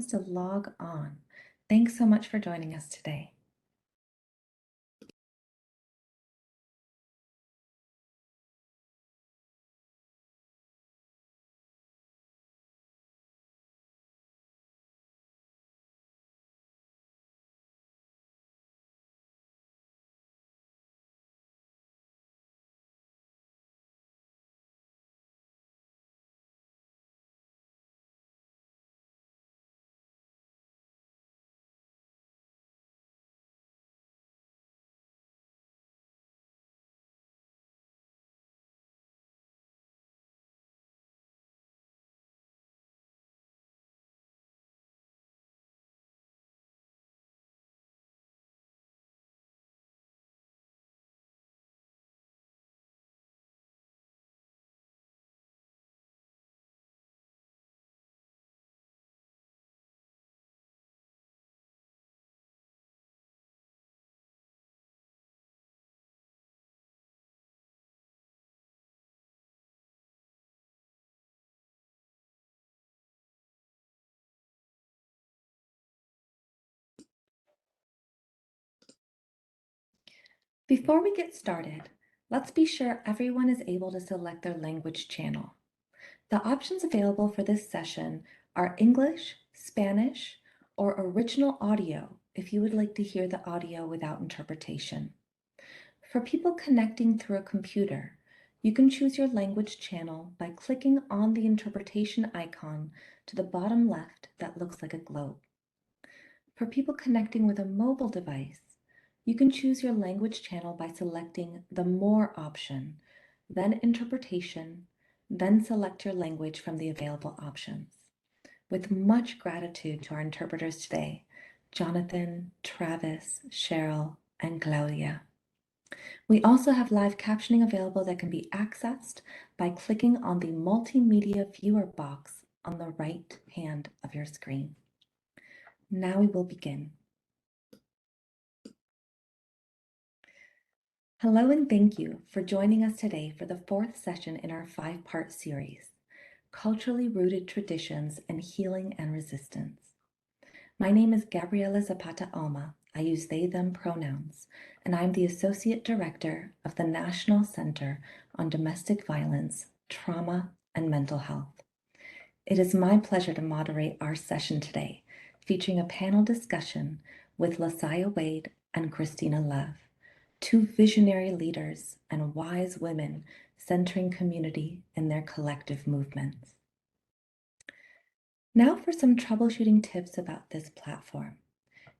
To log on. Thanks so much for joining us today. Before we get started, let's be sure everyone is able to select their language channel. The options available for this session are English, Spanish, or original audio if you would like to hear the audio without interpretation. For people connecting through a computer, you can choose your language channel by clicking on the interpretation icon to the bottom left that looks like a globe. For people connecting with a mobile device, you can choose your language channel by selecting the More option, then Interpretation, then select your language from the available options. With much gratitude to our interpreters today, Jonathan, Travis, Cheryl, and Claudia. We also have live captioning available that can be accessed by clicking on the Multimedia Viewer box on the right hand of your screen. Now we will begin. Hello and thank you for joining us today for the fourth session in our 5-part series, Culturally Rooted Traditions and Healing and Resistance. My name is Gabriela Zapata Alma. I use they, them pronouns, and I'm the Associate Director of the National Center on Domestic Violence, Trauma, and Mental Health. It is my pleasure to moderate our session today, featuring a panel discussion with Lasaya Wade and Christina Love, two visionary leaders and wise women centering community in their collective movements. Now for some troubleshooting tips about this platform.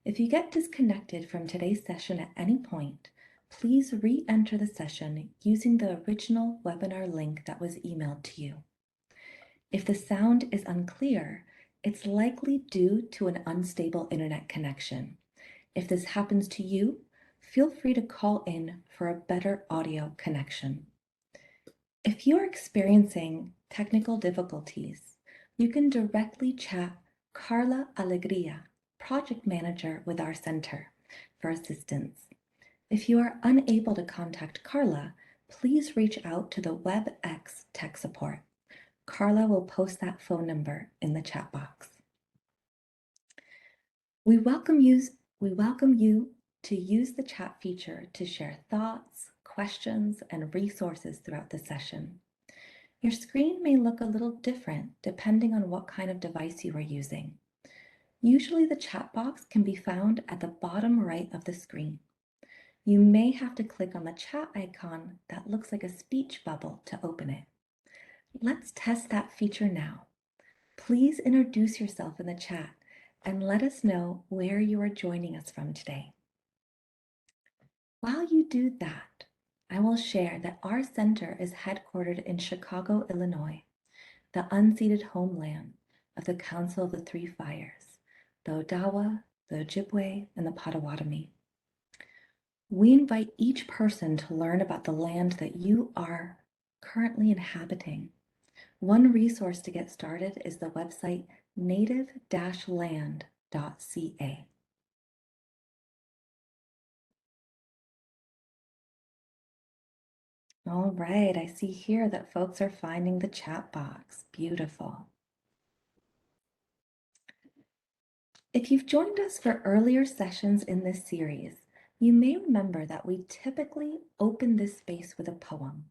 If you get disconnected from today's session at any point, please re-enter the session using the original webinar link that was emailed to you. If the sound is unclear, it's likely due to an unstable internet connection. If this happens to you, feel free to call in for a better audio connection. If you're experiencing technical difficulties, you can directly chat Carla Alegria, project manager with our center, for assistance. If you are unable to contact Carla, please reach out to the WebEx tech support. Carla will post that phone number in the chat box. We welcome you to use the chat feature to share thoughts, questions, and resources throughout the session. Your screen may look a little different depending on what kind of device you are using. Usually the chat box can be found at the bottom right of the screen. You may have to click on the chat icon that looks like a speech bubble to open it. Let's test that feature now. Please introduce yourself in the chat and let us know where you are joining us from today. While you do that, I will share that our center is headquartered in Chicago, Illinois, the unceded homeland of the Council of the Three Fires, the Odawa, the Ojibwe, and the Potawatomi. We invite each person to learn about the land that you are currently inhabiting. One resource to get started is the website native-land.ca. All right, I see here that folks are finding the chat box. Beautiful. If you've joined us for earlier sessions in this series, you may remember that we typically open this space with a poem.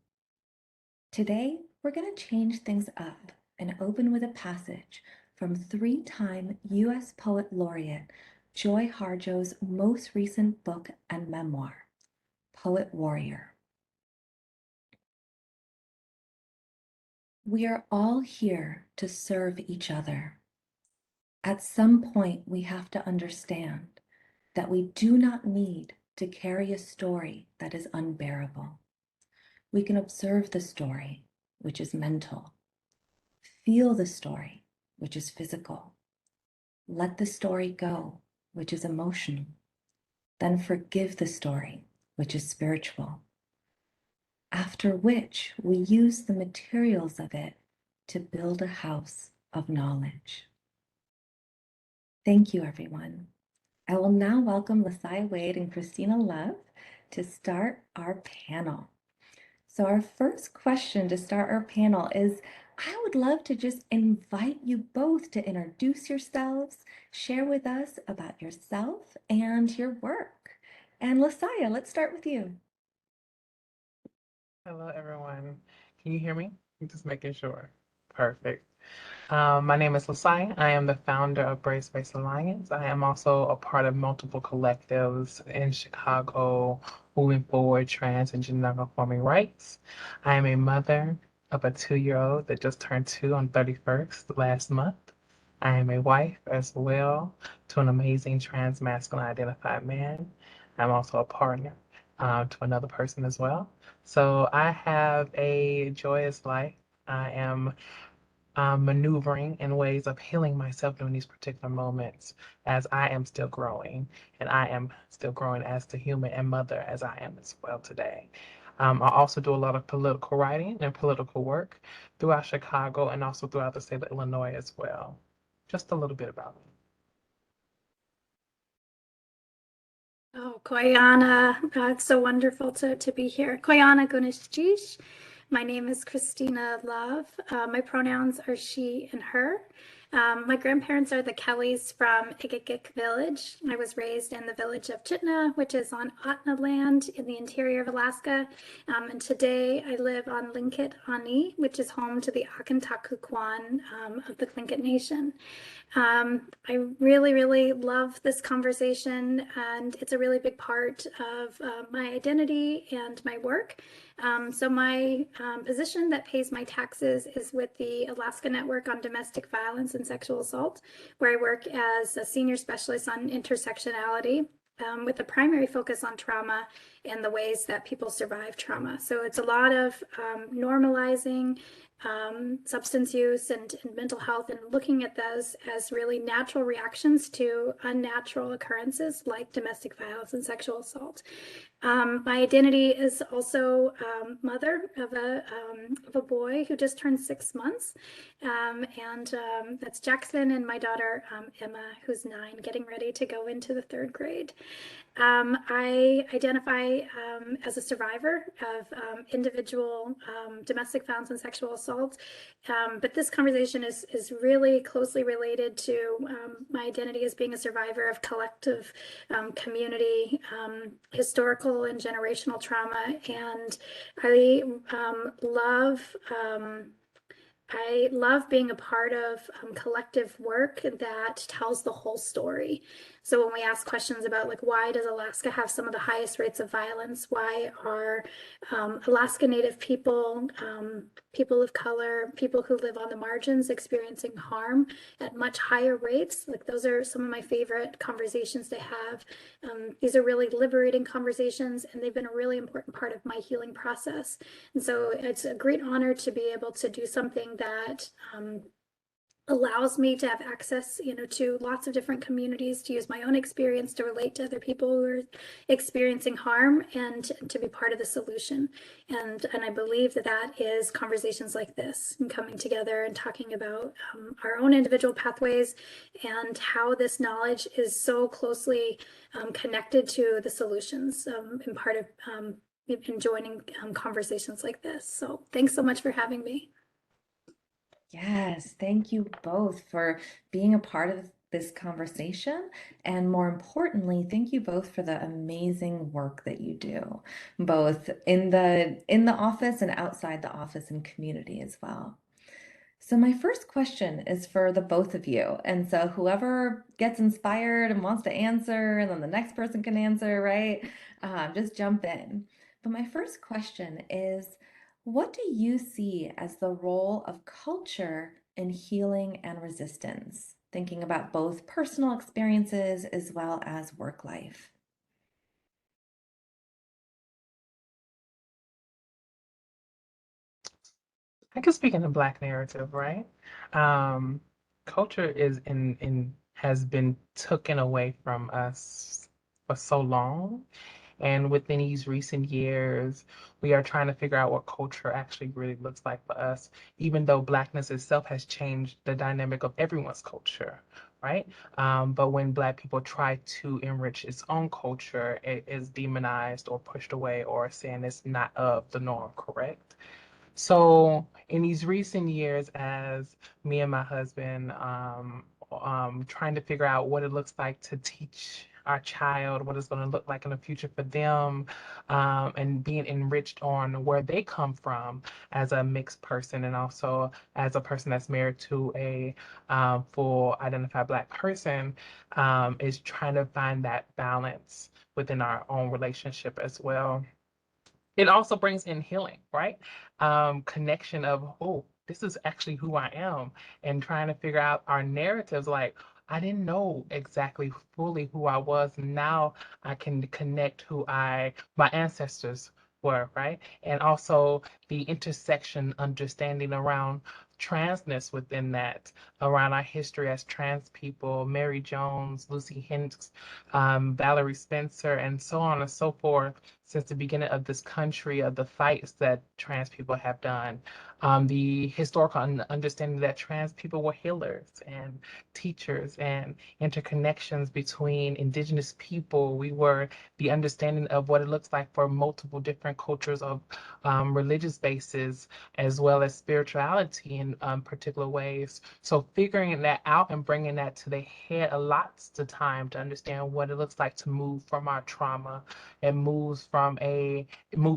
Today, we're going to change things up and open with a passage from three-time U.S. Poet Laureate Joy Harjo's most recent book and memoir, Poet Warrior. We are all here to serve each other. At some point, we have to understand that we do not need to carry a story that is unbearable. We can observe the story, which is mental, feel the story, which is physical, let the story go, which is emotional, then forgive the story, which is spiritual, after which we use the materials of it to build a house of knowledge. Thank you, everyone. I will now welcome Lasaya Wade and Christina Love to start our panel. So our first question to start our panel is, I would love to just invite you both to introduce yourselves, share with us about yourself and your work. And Lasaya, let's start with you. Hello, everyone. Can you hear me? I'm just making sure. Perfect. My name is Lasai. I am the founder of Brave Space Alliance. I am also a part of multiple collectives in Chicago, moving forward trans and gender conforming rights. I am a mother of a 2-year-old that just turned 2 on 31st last month. I am a wife as well to an amazing trans masculine identified man. I'm also a partner to another person as well. So I have a joyous life. I am maneuvering in ways of healing myself during these particular moments as I am still growing, and I am still growing as the human and mother as I am as well today. I also do a lot of political writing and political work throughout Chicago and also throughout the state of Illinois as well. Just a little bit about me. Oh, Koyana, it's so wonderful to be here. Koyana Gunishjish. My name is Christina Love. My pronouns are she and her. My grandparents are the Kellys from Igigik Village. I was raised in the village of Chitna, which is on Otna land in the interior of Alaska. And today I live on Linkit Ani, which is home to the Akantaku of the Tlingit Nation. I really, really love this conversation, and it's a really big part of my identity and my work. So my position that pays my taxes is with the Alaska Network on Domestic Violence and Sexual Assault, where I work as a senior specialist on intersectionality. With a primary focus on trauma and the ways that people survive trauma. So it's a lot of normalizing substance use and mental health, and looking at those as really natural reactions to unnatural occurrences like domestic violence and sexual assault. My identity is also mother of a boy who just turned 6 months, and that's Jackson, and my daughter Emma, who's 9, getting ready to go into the 3rd grade. I identify as a survivor of individual domestic violence and sexual assault, but this conversation is really closely related to my identity as being a survivor of collective community, historical and generational trauma, and I love being a part of collective work that tells the whole story. So when we ask questions about like, why does Alaska have some of the highest rates of violence? Why are Alaska Native people, people of color, people who live on the margins experiencing harm at much higher rates? Like, those are some of my favorite conversations to have. These are really liberating conversations, and they've been a really important part of my healing process. And so it's a great honor to be able to do something that allows me to have access, to lots of different communities, to use my own experience to relate to other people who are experiencing harm, and to be part of the solution. And I believe that is conversations like this, and coming together and talking about our own individual pathways and how this knowledge is so closely connected to the solutions, and part of in joining conversations like this. So thanks so much for having me. Yes, thank you both for being a part of this conversation. And more importantly, thank you both for the amazing work that you do, both in the office and outside the office and community as well. So my first question is for the both of you. And so whoever gets inspired and wants to answer, and then the next person can answer, right? Just jump in. But my first question is, what do you see as the role of culture in healing and resistance? Thinking about both personal experiences as well as work life. I can speak in the Black narrative, right? Um, Culture is in has been taken away from us for so long. And within these recent years, we are trying to figure out what culture actually really looks like for us, even though Blackness itself has changed the dynamic of everyone's culture, right? But when Black people try to enrich its own culture, it is demonized or pushed away or saying it's not of the norm, correct? So in these recent years, as me and my husband trying to figure out what it looks like to teach our child, what it's going to look like in the future for them, and being enriched on where they come from as a mixed person, and also as a person that's married to a full identified Black person, is trying to find that balance within our own relationship as well. It also brings in healing, right? Connection of, oh, this is actually who I am, and trying to figure out our narratives. Like, I didn't know exactly fully who I was. Now I can connect my ancestors were, right? And also the intersection understanding around transness within that, around our history as trans people, Mary Jones, Lucy Hicks, Valerie Spencer, and so on and so forth since the beginning of this country, of the fights that trans people have done, the historical understanding that trans people were healers and teachers, and interconnections between indigenous people. We were the understanding of what it looks like for multiple different cultures of religious bases, as well as spirituality in particular ways. So figuring that out and bringing that to the head a lot of time to understand what it looks like to move from our trauma and move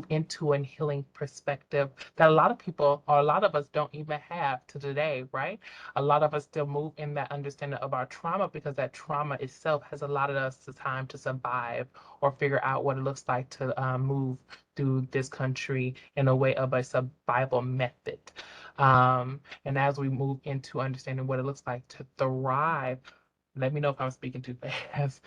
into a healing perspective that a lot of people or a lot of us don't even have to today, right? A lot of us still move in that understanding of our trauma because that trauma itself has allotted us the time to survive or figure out what it looks like to move through this country in a way of a survival method. And as we move into understanding what it looks like to thrive, let me know if I'm speaking too fast.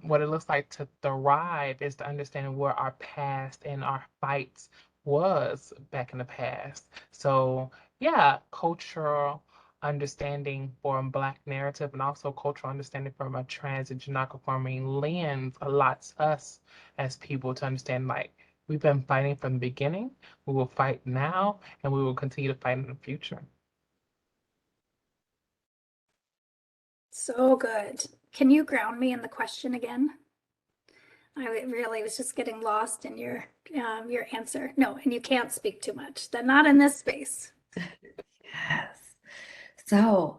What it looks like to thrive is to understand where our past and our fights was back in the past. So yeah, cultural understanding from Black narrative and also cultural understanding from a trans and gender conforming lens allots us as people to understand like we've been fighting from the beginning, we will fight now, and we will continue to fight in the future. So good. Can you ground me in the question again? I really was just getting lost in your answer. No, and you can't speak too much. Then not in this space. Yes. So,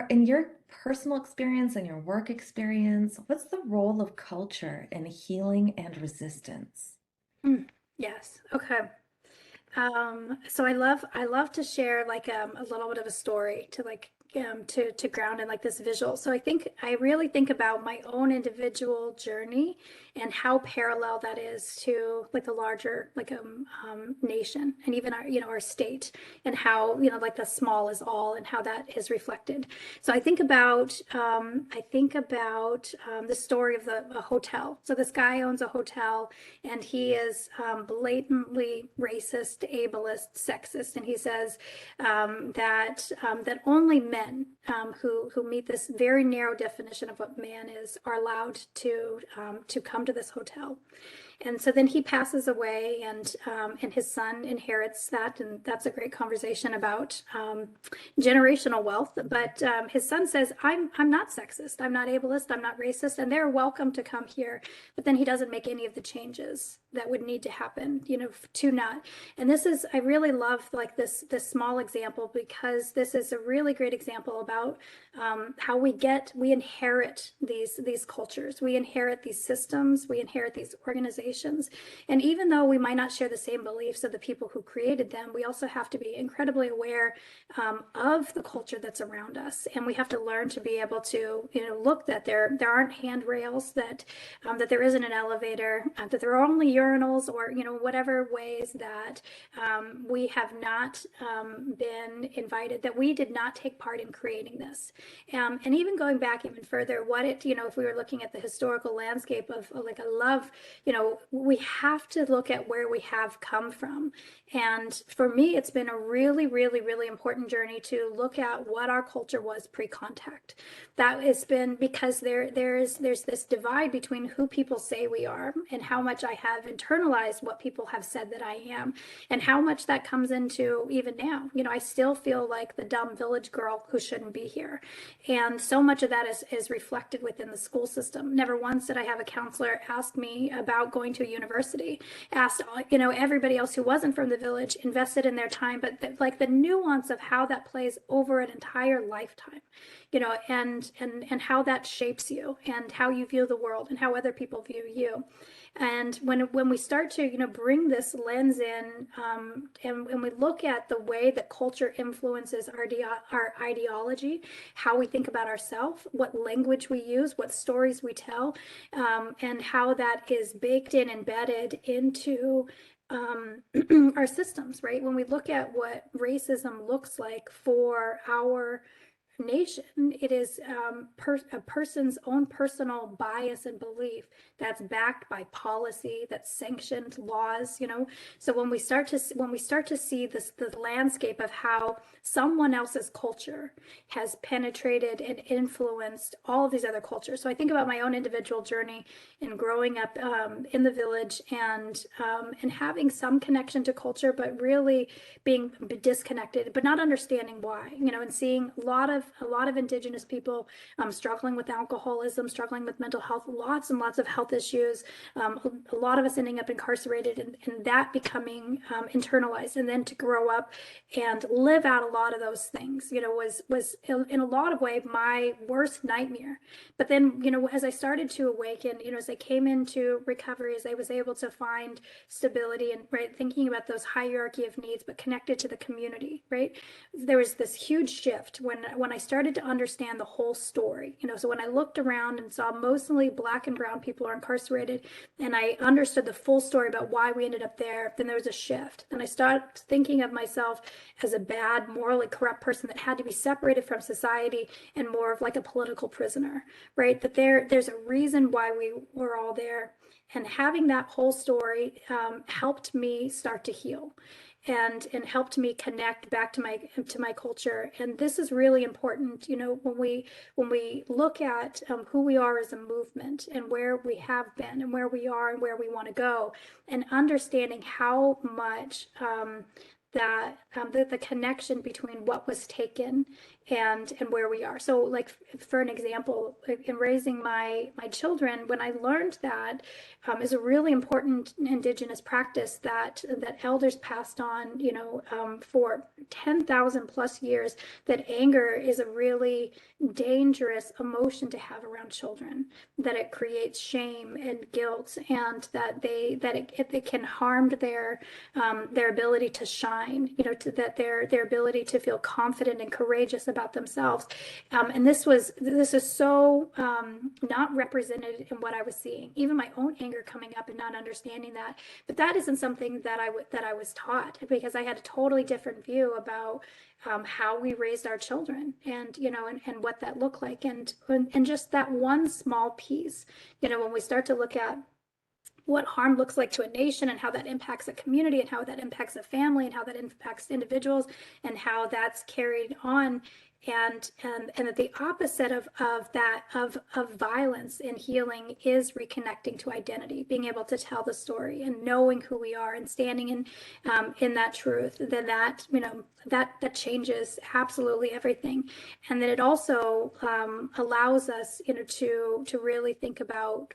in your personal experience and your work experience, what's the role of culture in healing and resistance? Yes. Okay. So I love to share like a little bit of a story to like to ground in like this visual. So I really think about my own individual journey and how parallel that is to like the larger like nation and even our our state, and how like the small is all and how that is reflected. So I think about the story of a hotel. So this guy owns a hotel, and he is blatantly racist, ableist, sexist, and he says that only men who meet this very narrow definition of what man is are allowed to come to this hotel. And so then he passes away, and his son inherits that, and that's a great conversation about generational wealth. But his son says, I'm not sexist, I'm not ableist, I'm not racist, and they're welcome to come here. But then he doesn't make any of the changes that would need to happen, to not. And this is, I really love like this small example, because this is a really great example about how we inherit these cultures, we inherit these systems, we inherit these organizations. And even though we might not share the same beliefs of the people who created them, we also have to be incredibly aware of the culture that's around us. And we have to learn to be able to, look that there aren't handrails, that there isn't an elevator, that there are only urinals, or, whatever ways that we have not been invited, that we did not take part in creating this. And even going back even further, if we were looking at the historical landscape of like a love, we have to look at where we have come from. And for me, it's been a really, really, really important journey to look at what our culture was pre-contact. That has been because there's this divide between who people say we are and how much I have internalized what people have said that I am, and how much that comes into even now. I still feel like the dumb village girl who shouldn't be here. And so much of that is reflected within the school system. Never once did I have a counselor ask me about going to a university, asked, everybody else who wasn't from the village, invested in their time, but like the nuance of how that plays over an entire lifetime, and how that shapes you, and how you view the world, and how other people view you. And when we start to, bring this lens in, and we look at the way that culture influences our ideology, how we think about ourselves, what language we use, what stories we tell, and how that is baked in, embedded into our systems, right? When we look at what racism looks like for our nation, it is a person's own personal bias and belief that's backed by policy, that's sanctioned laws. So when we start to see the landscape of how someone else's culture has penetrated and influenced all of these other cultures. So I think about my own individual journey in growing up in the village, and having some connection to culture, but really being disconnected, but not understanding why, and seeing a lot of indigenous people struggling with alcoholism, struggling with mental health, lots and lots of health issues, a lot of us ending up incarcerated, and that becoming internalized. And then to grow up and live out a lot of those things, was in a lot of ways my worst nightmare. But then, as I started to awaken, as I came into recovery, as I was able to find stability, and right, thinking about those hierarchy of needs, but connected to the community, right? There was this huge shift when I started to understand the whole story. So when I looked around and saw mostly Black and brown people are incarcerated, and I understood the full story about why we ended up there, then there was a shift. Then I started thinking of myself as a bad, morally corrupt person that had to be separated from society, and more of like a political prisoner, right? That there's a reason why we were all there. And having that whole story helped me start to heal, and helped me connect back to my culture. And this is really important, when we look at who we are as a movement, and where we have been, and where we are, and where we want to go, and understanding how much that the connection between what was taken and where we are. So like, for an example, in raising my children, when I learned that is a really important indigenous practice that elders passed on, for 10,000 plus years, that anger is a really dangerous emotion to have around children, that it creates shame and guilt, and that it can harm their ability to shine, that their ability to feel confident and courageous about themselves. And this is so not represented in what I was seeing, even my own anger coming up and not understanding that. But that isn't something that I was taught, because I had a totally different view about how we raised our children, and and what that looked like, and just that one small piece, when we start to look at what harm looks like to a nation, and how that impacts a community, and how that impacts a family, and how that impacts individuals, and how that's carried on and that the opposite of that of violence and healing is reconnecting to identity, being able to tell the story and knowing who we are and standing in that truth. Then that that changes absolutely everything, and that it also allows us to really think about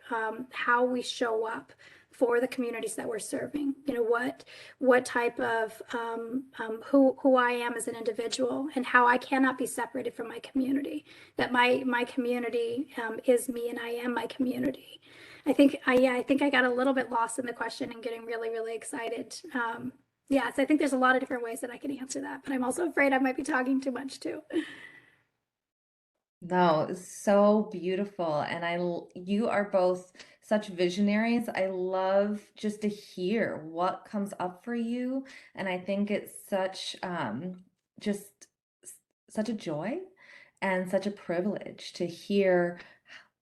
how we show up for the communities that we're serving. What type of who I am as an individual, and how I cannot be separated from my community. That my community is me, and I am my community. I think I got a little bit lost in the question and getting really excited. So I think there's a lot of different ways that I can answer that, but I'm also afraid I might be talking too much too. No, it's so beautiful. And you are both such visionaries. I love just to hear what comes up for you. And I think it's just such a joy and such a privilege to hear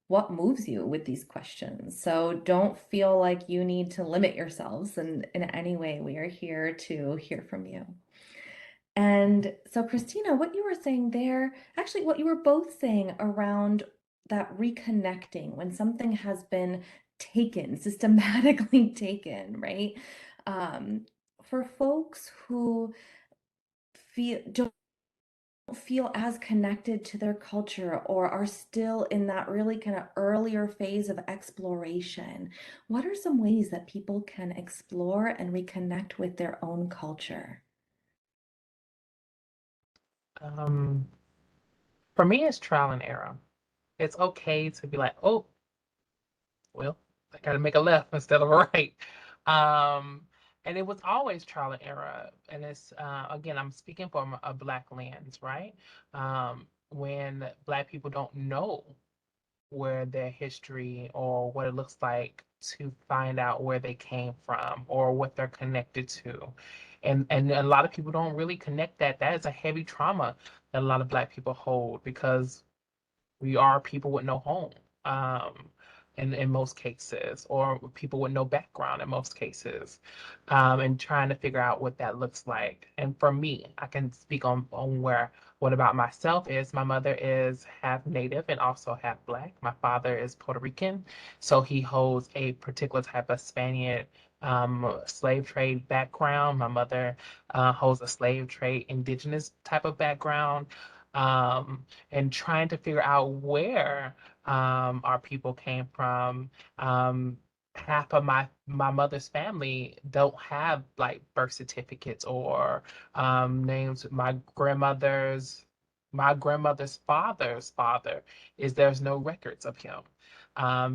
what moves you with these questions. So don't feel like you need to limit yourselves in any way. We are here to hear from you. And so, Christina, what you were saying there, actually, what you were both saying around that reconnecting when something has been taken, systematically taken, right? For folks who don't feel as connected to their culture or are still in that really kind of earlier phase of exploration, what are some ways that people can explore and reconnect with their own culture? Um, for me, it's trial and error. It's okay to be like, oh, well, I got to make a left instead of a right. Um, and it was always trial and error. And it's, again, I'm speaking from a Black lens, right? When Black people don't know where their history or what it looks like to find out where they came from or what they're connected to. And a lot of people don't really connect that. That is a heavy trauma that a lot of Black people hold because we are people with no home, in most cases, or people with no background in most cases, and trying to figure out what that looks like. And for me, I can speak on where what about myself is my mother is half Native and also half Black. My father is Puerto Rican, so he holds a particular type of Spaniard slave trade background. My mother holds a slave trade indigenous type of background. And trying to figure out where our people came from. Half of my mother's family don't have like birth certificates or names. My grandmother's father's father there's no records of him.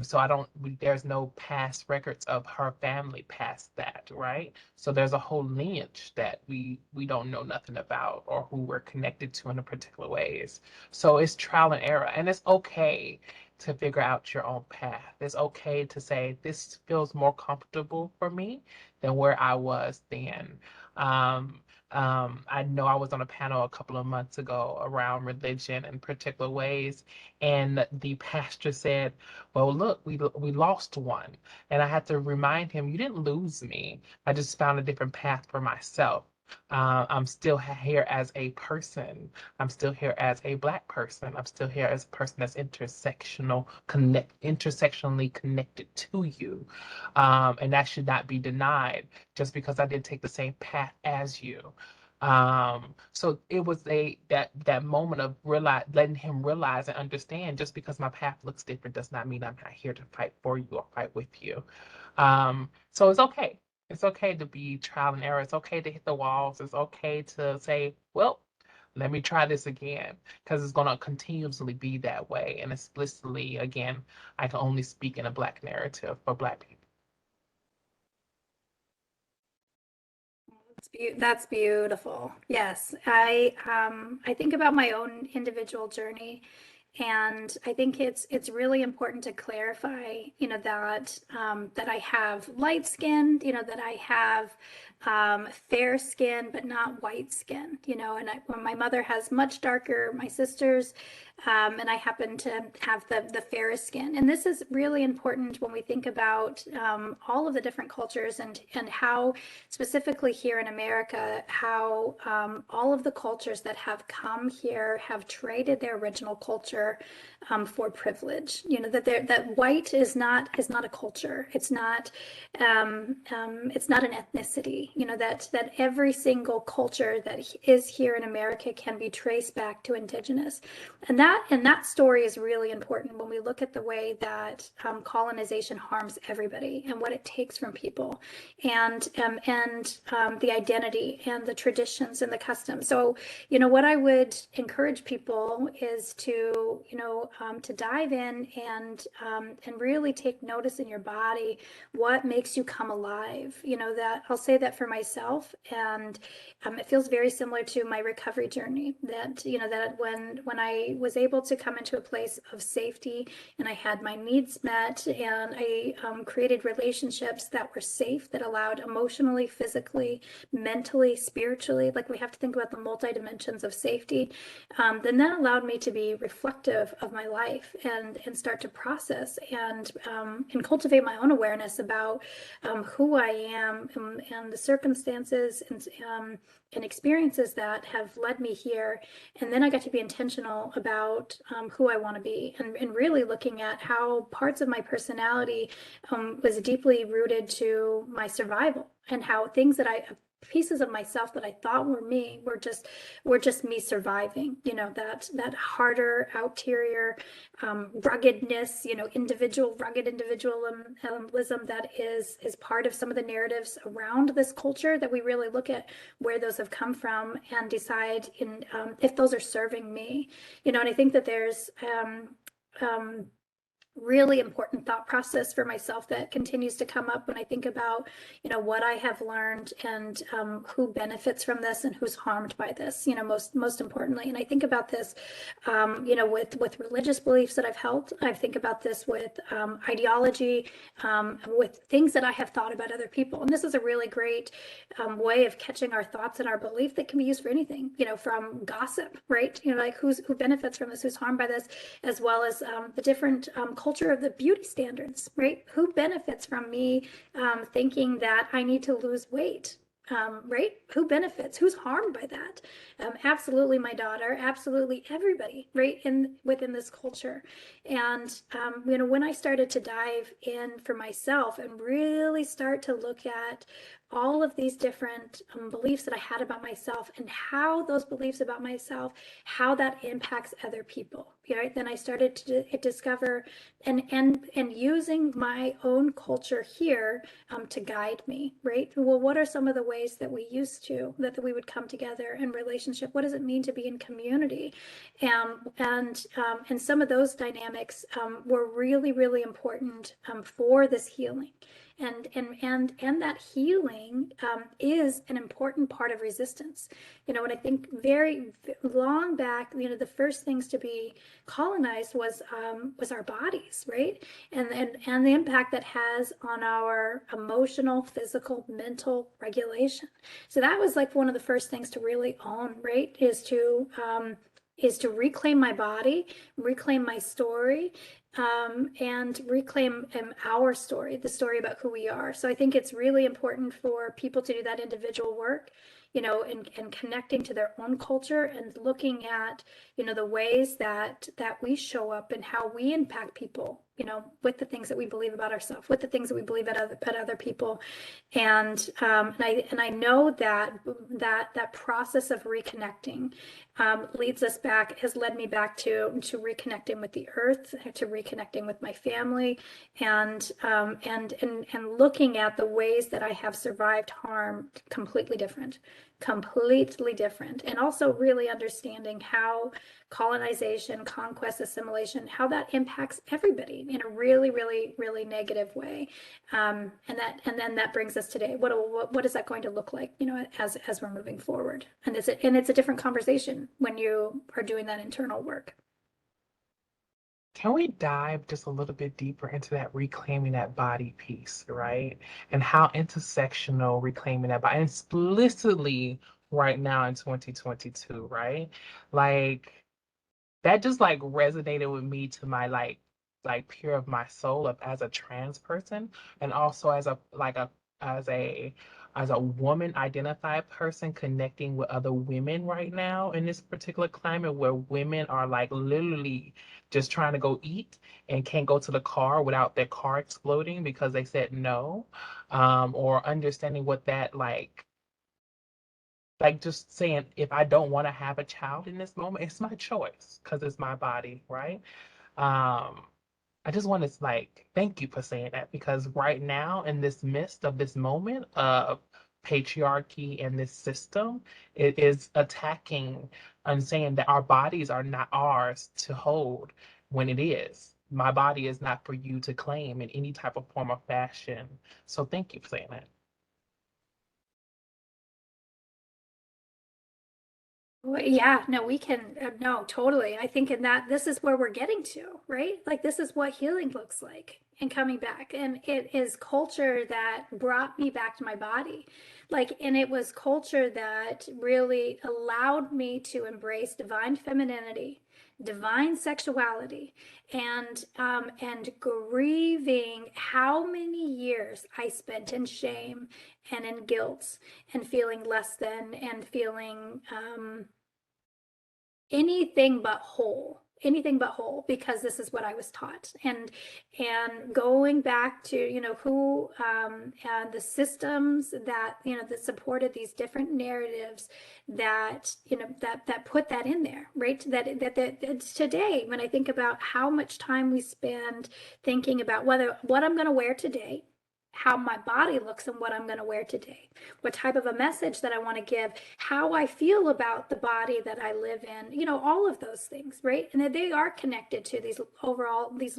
So there's no past records of her family past that, right? So there's a whole lineage that we don't know nothing about or who we're connected to in a particular ways. So it's trial and error, and it's okay to figure out your own path. It's okay to say this feels more comfortable for me than where I was then. Um, I know I was on a panel a couple of months ago around religion in particular ways, and the pastor said, "Well, look, we lost one," and I had to remind him, "You didn't lose me. I just found a different path for myself. I'm still here as a person. I'm still here as a Black person. I'm still here as a person that's intersectionally connected to you, and that should not be denied just because I didn't take the same path as you." So it was that moment of letting him realize and understand just because my path looks different does not mean I'm not here to fight for you or fight with you. So it's okay. It's okay to be trial and error. It's okay to hit the walls. It's okay to say, well, let me try this again, because it's going to continuously be that way. And explicitly, again, I can only speak in a Black narrative for Black people. That's beautiful. Yes, I think about my own individual journey, and I think it's really important to clarify, that that I have light skin, that I have fair skin, but not white skin, and when my mother has much darker, my sisters, and I happen to have the fairest skin. And this is really important when we think about all of the different cultures and how, specifically here in America, how all of the cultures that have come here have traded their original culture for privilege. That white is not a culture. It's not an ethnicity. That every single culture that is here in America can be traced back to indigenous, and that story is really important when we look at the way that colonization harms everybody and what it takes from people, and the identity and the traditions and the customs. So what I would encourage people is to to dive in and really take notice in your body what makes you come alive. That I'll say that for myself, and it feels very similar to my recovery journey. That that when I was able to come into a place of safety and I had my needs met, and I created relationships that were safe, that allowed emotionally, physically, mentally, spiritually, like we have to think about the multi-dimensions of safety, then that allowed me to be reflective of my life and start to process and cultivate my own awareness about who I am, and the circumstances and experiences that have led me here. And then I got to be intentional about who I want to be, and really looking at how parts of my personality was deeply rooted to my survival, and how things pieces of myself that I thought were me were just me surviving. That harder outerior ruggedness, rugged individualism that is part of some of the narratives around this culture, that we really look at where those have come from and decide if those are serving me. And I think that there's really important thought process for myself that continues to come up when I think about what I have learned, and who benefits from this and who's harmed by this, most importantly. And I think about this with religious beliefs that I've held. I think about this with ideology, with things that I have thought about other people. And this is a really great way of catching our thoughts and our belief that can be used for anything, from gossip, right? Like who benefits from this, who's harmed by this, as well as the different culture of the beauty standards, right? Who benefits from me thinking that I need to lose weight? Right? Who benefits? Who's harmed by that? Absolutely my daughter, absolutely everybody, right? Within this culture. And when I started to dive in for myself and really start to look at all of these different beliefs that I had about myself, and how those beliefs about myself, how that impacts other people, right? Then I started to discover and using my own culture here to guide me, right? Well, what are some of the ways that we used to, that we would come together in relationship? What does it mean to be in community? And some of those dynamics were really, really important for this healing. And that healing is an important part of resistance. And I think very long back, the first things to be colonized was our bodies, right? And the impact that has on our emotional, physical, mental regulation. So that was like one of the first things to really own, right? Is to reclaim my body, reclaim my story, and reclaim our story, the story about who we are. So I think it's really important for people to do that individual work, and connecting to their own culture, and looking at, the ways that we show up and how we impact people, with the things that we believe about ourselves, with the things that we believe about other people. And I know that process of reconnecting has led me back to reconnecting with the earth, to reconnecting with my family, and looking at the ways that I have survived harm completely different, and also really understanding how colonization, conquest, assimilation, how that impacts everybody in a really, really, really negative way. And then that brings us today. What is that going to look like, as we're moving forward? And it's a different conversation when you are doing that internal work. can we dive just a little bit deeper into that reclaiming that body piece, right? And how intersectional reclaiming that body, and explicitly right now in 2022, right? Like that just like resonated with me to my like pure of my soul of as a trans person, and also as a like a as a as a woman identified person connecting with other women right now in this particular climate where women are like literally just trying to go eat and can't go to the car without their car exploding because they said no, or understanding what that like just saying if I don't want to have a child in this moment, it's my choice because it's my body, right? Um, I just want to like thank you for saying that because right now in this midst of this moment of patriarchy and this system, it is attacking and saying that our bodies are not ours to hold when it is. My body is not for you to claim in any type of form or fashion. So thank you for saying that. Well, yeah, no, we can, no, totally. I think in that this is where we're getting to, right? Like this is what healing looks like and coming back. And it is culture that brought me back to my body. Like, and it was culture that really allowed me to embrace divine femininity, divine sexuality, and grieving how many years I spent in shame and in guilt and feeling less than and feeling anything but whole because this is what I was taught. And going back to who and the systems that that supported these different narratives that that put that in there, right? That today, when I think about how much time we spend thinking about what I'm going to wear today, how my body looks and what I'm going to wear today, what type of a message that I want to give, how I feel about the body that I live in, all of those things, right? And that they are connected to these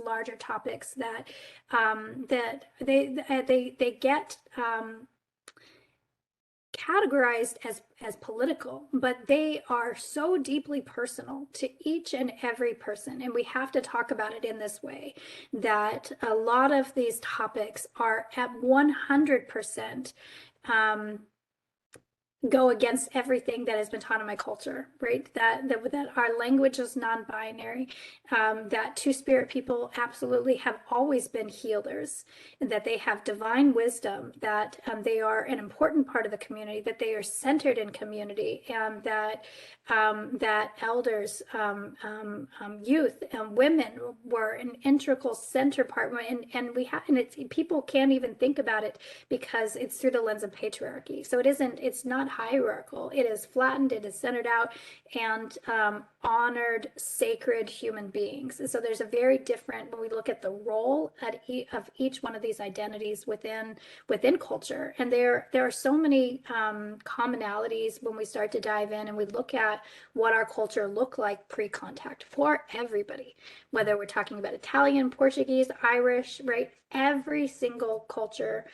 larger topics that they get categorized as political, but they are so deeply personal to each and every person, and we have to talk about it in this way, that a lot of these topics are at 100% go against everything that has been taught in my culture, right? That our language is non-binary, that two-spirit people absolutely have always been healers, and that they have divine wisdom, that they are an important part of the community, that they are centered in community, and that elders, youth, and women were an integral center part, and it's people can't even think about it because it's through the lens of patriarchy. So it's not hierarchical. It is flattened, it is centered out, and honored, sacred human beings. And so there's a very different, when we look at the role of each one of these identities within culture. And there are so many commonalities when we start to dive in and we look at what our culture looked like pre-contact for everybody, whether we're talking about Italian, Portuguese, Irish, right? Every single culture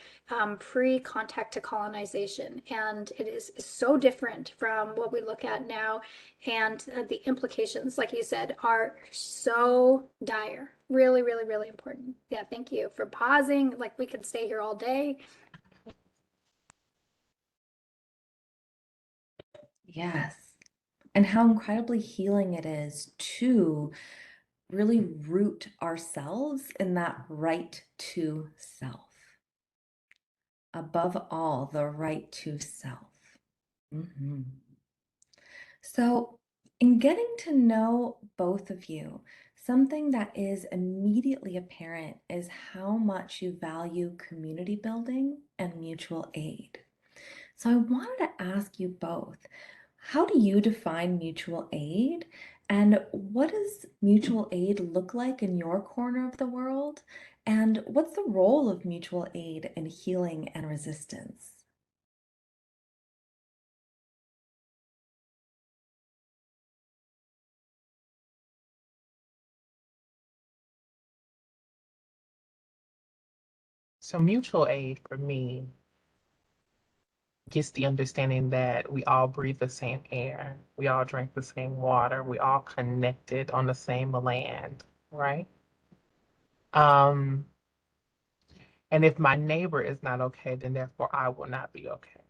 pre-contact to colonization, and it is so different from what we look at now, and the implications, like you said, are so dire. Really, really, really important. Yeah, thank you for pausing. Like we could stay here all day. Yes. And how incredibly healing it is to really root ourselves in that right to self. Above all, the right to self. Mhm. So, in getting to know both of you, something that is immediately apparent is how much you value community building and mutual aid. So, I wanted to ask you both, how do you define mutual aid? And what does mutual aid look like in your corner of the world? And what's the role of mutual aid in healing and resistance? So mutual aid for me gets the understanding that we all breathe the same air, we all drink the same water, we all connected on the same land, right? Um, and if my neighbor is not okay, then therefore I will not be okay.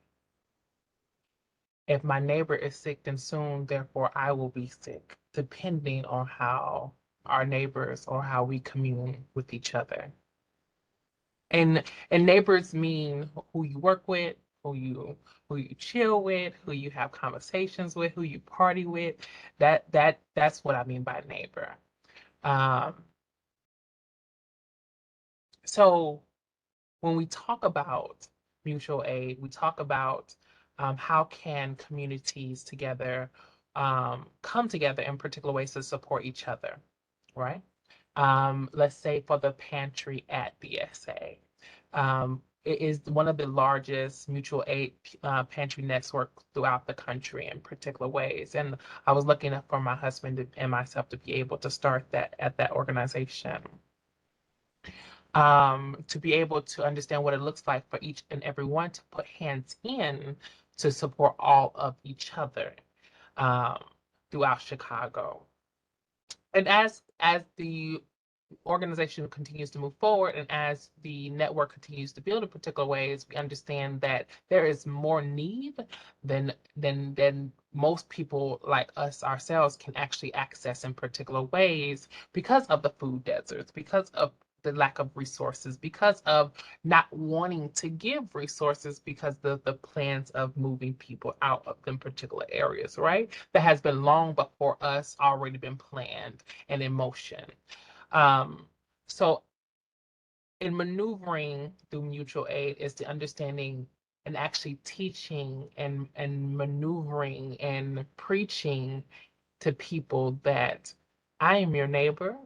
If my neighbor is sick, then soon, therefore I will be sick, depending on how our neighbors or how we commune with each other. And neighbors mean who you work with, who you chill with, who you have conversations with, who you party with. That's what I mean by neighbor. Um, so when we talk about mutual aid, we talk about how can communities together come together in particular ways to support each other, right? Let's say for the pantry at BSA. It is one of the largest mutual aid pantry networks throughout the country in particular ways. And I was lucky enough for my husband and myself to be able to start that at that organization. To be able to understand what it looks like for each and every one to put hands in to support all of each other um, throughout Chicago. And as the organization continues to move forward and as the network continues to build in particular ways, we understand that there is more need than most people like us ourselves can actually access in particular ways because of the food deserts, because of the lack of resources, because of not wanting to give resources because the plans of moving people out of them particular areas, right? That has been long before us already been planned and in motion. Um, so in maneuvering through mutual aid is the understanding and actually teaching and maneuvering and preaching to people that I am your neighbor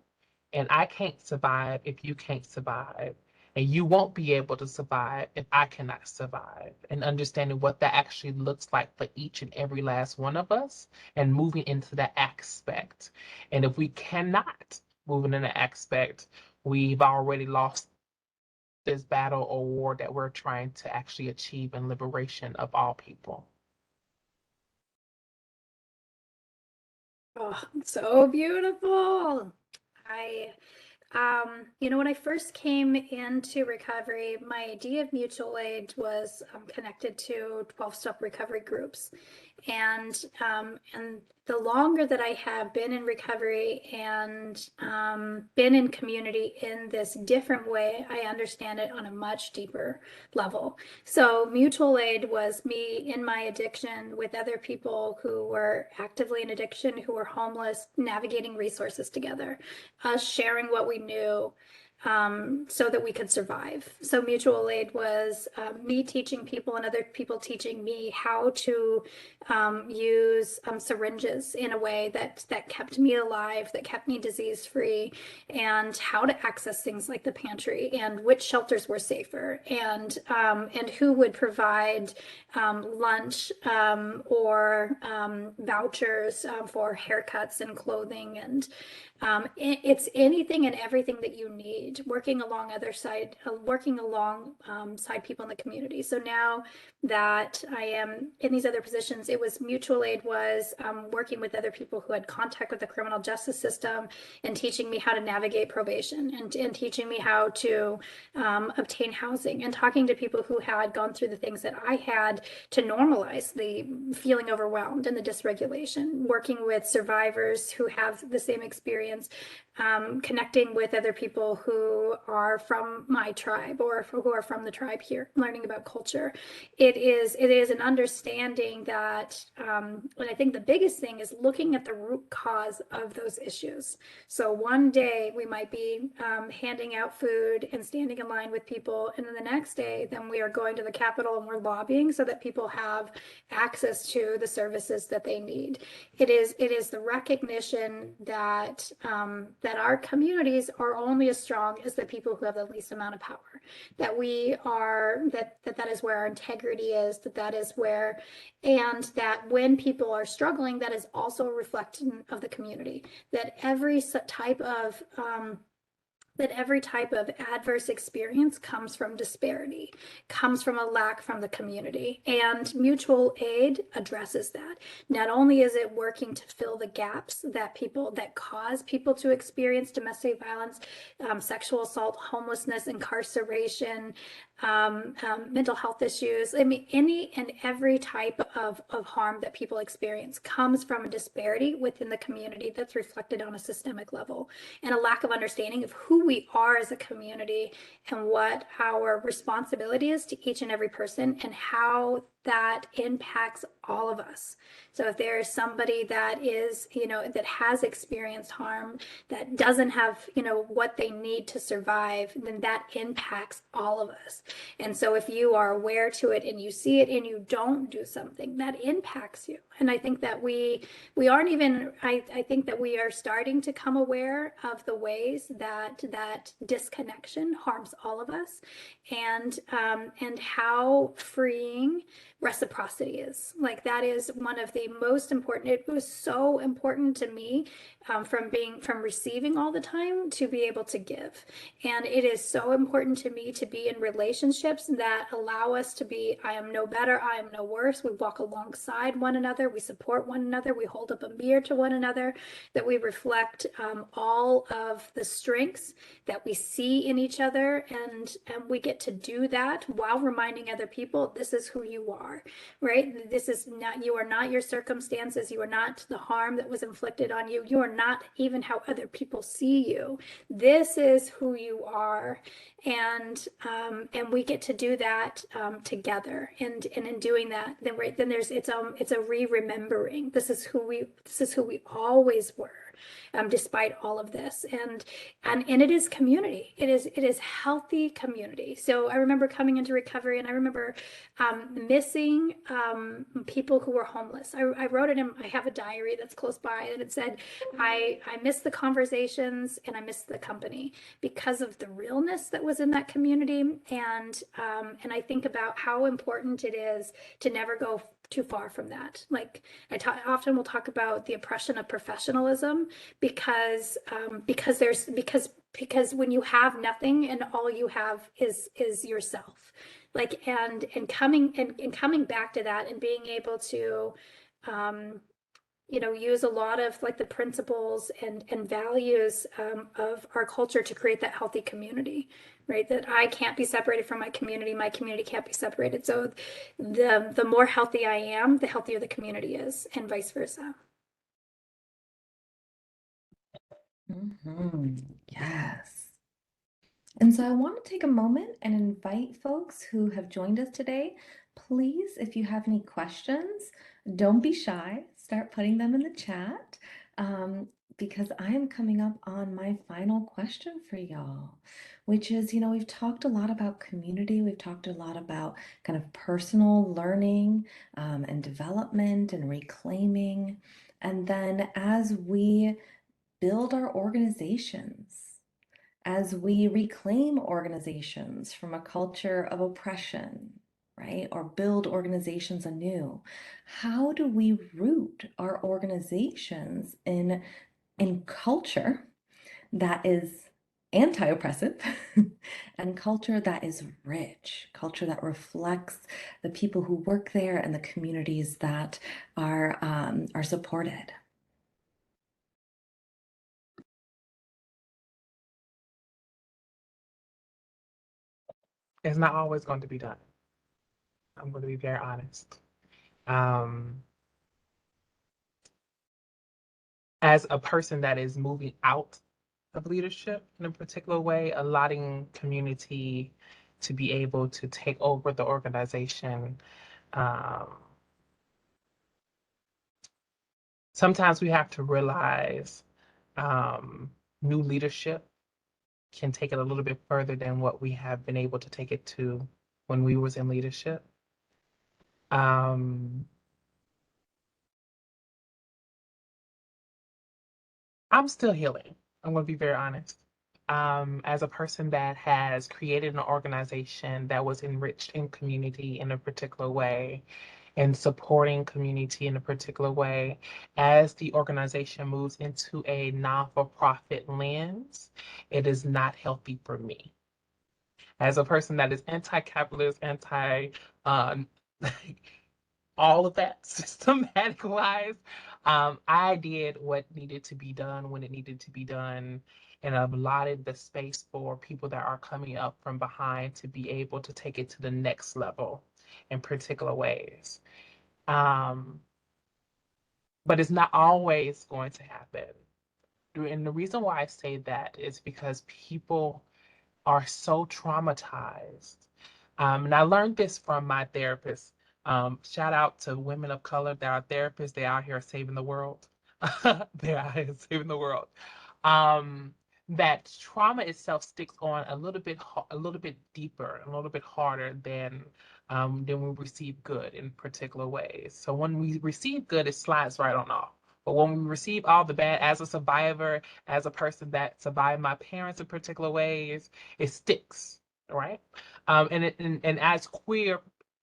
and I can't survive if you can't survive. And you won't be able to survive if I cannot survive. And understanding what that actually looks like for each and every last one of us and moving into that aspect. And if we cannot move in that aspect, we've already lost this battle or war that we're trying to actually achieve in liberation of all people. Oh, so beautiful. I when I first came into recovery, my idea of mutual aid was connected to 12-step recovery groups. And the longer that I have been in recovery and been in community in this different way, I understand it on a much deeper level. So mutual aid was me in my addiction with other people who were actively in addiction, who were homeless, navigating resources together, us sharing what we knew, so that we could survive. So mutual aid was me teaching people and other people teaching me how to use syringes in a way that kept me alive, that kept me disease free, and how to access things like the pantry and which shelters were safer, and who would provide lunch or vouchers for haircuts and clothing, and it's anything and everything that you need, working alongside people in the community. So now that I am in these other positions, it was mutual aid was working with other people who had contact with the criminal justice system and teaching me how to navigate probation, and teaching me how to obtain housing, and talking to people who had gone through the things that I had to normalize the feeling overwhelmed and the dysregulation, working with survivors who have the same experience, connecting with other people who are from my tribe or who are from the tribe here, learning about culture. It is an understanding that, and I think the biggest thing is looking at the root cause of those issues. So one day we might be handing out food and standing in line with people, and then the next day, then we are going to the Capitol and we're lobbying so that people have access to the services that they need. It is the recognition that that our communities are only as strong as the people who have the least amount of power. That we are that is where our integrity is. That is where, and that when people are struggling, that is also a reflection of the community. That every type of that every type of adverse experience comes from disparity, comes from a lack from the community. And mutual aid addresses that. Not only is it working to fill the gaps that cause people to experience domestic violence, sexual assault, homelessness, incarceration, mental health issues. I mean, any and every type of harm that people experience comes from a disparity within the community that's reflected on a systemic level, and a lack of understanding of who we are as a community and what our responsibility is to each and every person and how that impacts all of us. So if there is somebody that is, that has experienced harm, that doesn't have, what they need to survive, then that impacts all of us. And so if you are aware to it and you see it and you don't do something, that impacts you. And I think that we aren't even, I think that we are starting to come aware of the ways that disconnection harms all of us, and how freeing reciprocity is. Like, that is one of the most important. It was so important to me, from receiving all the time to be able to give. And it is so important to me to be in relationships that allow us to be, I am no better, I am no worse. We walk alongside one another, we support one another, we hold up a mirror to one another, that we reflect all of the strengths that we see in each other. And we get to do that while reminding other people, this is who you are, right? This is not, you are not your circumstances. You are not the harm that was inflicted on you. You are not even how other people see you. This is who you are. And we get to do that together. And in doing that, then there's, it's a re-remembering. This is who we always were. Despite all of this, and it is community. It is healthy community. So I remember coming into recovery, and I remember missing people who were homeless. I wrote it in. I have a diary that's close by, and it said, I miss the conversations and I miss the company because of the realness that was in that community. And I think about how important it is to never go too far from that. Like, often will talk about the oppression of professionalism, because when you have nothing and all you have is yourself, like, and coming back to that and being able to use a lot of, like, the principles and values of our culture to create that healthy community, right? That I can't be separated from my community can't be separated. So the more healthy I am, the healthier the community is, and vice versa. Yes. And so I want to take a moment and invite folks who have joined us today. Please, if you have any questions, don't be shy. Start putting them in the chat, because I am coming up on my final question for y'all, which is, we've talked a lot about community. We've talked a lot about kind of personal learning and development and reclaiming. And then as we build our organizations, as we reclaim organizations from a culture of oppression, right, or build organizations anew, how do we root our organizations in culture that is anti-oppressive and culture that is rich, culture that reflects the people who work there and the communities that are supported? It's not always going to be done. I'm going to be very honest. As a person that is moving out of leadership in a particular way, allotting community to be able to take over the organization. Sometimes we have to realize new leadership can take it a little bit further than what we have been able to take it to when we was in leadership. I'm still healing. I'm going to be very honest. As a person that has created an organization that was enriched in community in a particular way, and supporting community in a particular way. As the organization moves into a non-for-profit lens, it is not healthy for me. As a person that is anti-capitalist, anti all of that systematic wise, I did what needed to be done when it needed to be done, and I've allotted the space for people that are coming up from behind to be able to take it to the next level in particular ways. Um, but it's not always going to happen. And the reason why I say that is because people are so traumatized. And I learned this from my therapist. Shout out to women of color that are therapists. They're out here saving the world. They're out here saving the world. Um, that trauma itself sticks on a little bit deeper, a little bit harder than we receive good in particular ways. So when we receive good, it slides right on off. But when we receive all the bad, as a survivor, as a person that survived my parents in particular ways, it sticks, right? And as queer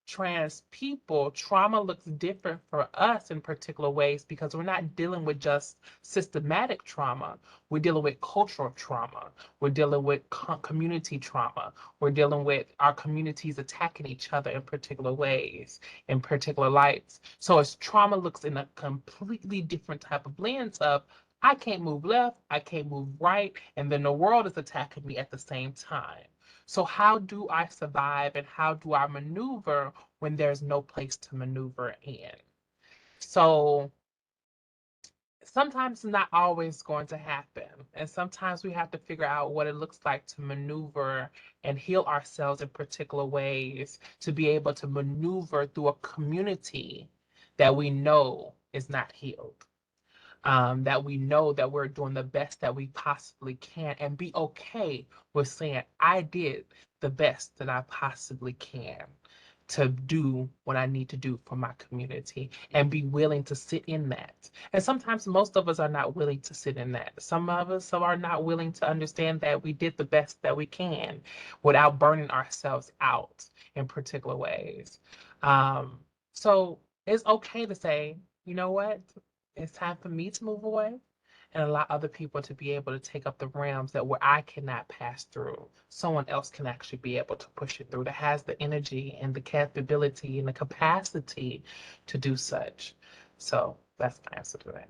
trans people, trauma looks different for us in particular ways because we're not dealing with just systematic trauma. We're dealing with cultural trauma. We're dealing with community trauma. We're dealing with our communities attacking each other in particular ways, in particular lights. So as trauma looks in a completely different type of lens of I can't move left, I can't move right, and then the world is attacking me at the same time. So how do I survive and how do I maneuver when there's no place to maneuver in? So sometimes it's not always going to happen. And sometimes we have to figure out what it looks like to maneuver and heal ourselves in particular ways to be able to maneuver through a community that we know is not healed. That we know that we're doing the best that we possibly can and be okay with saying, I did the best that I possibly can to do what I need to do for my community and be willing to sit in that. And sometimes most of us are not willing to sit in that. Some of us are not willing to understand that we did the best that we can without burning ourselves out in particular ways. Um, so it's okay to say, you know what? It's time for me to move away and allow other people to be able to take up the realms that where I cannot pass through. Someone else can actually be able to push it through, that has the energy and the capability and the capacity to do such. So that's my answer to that.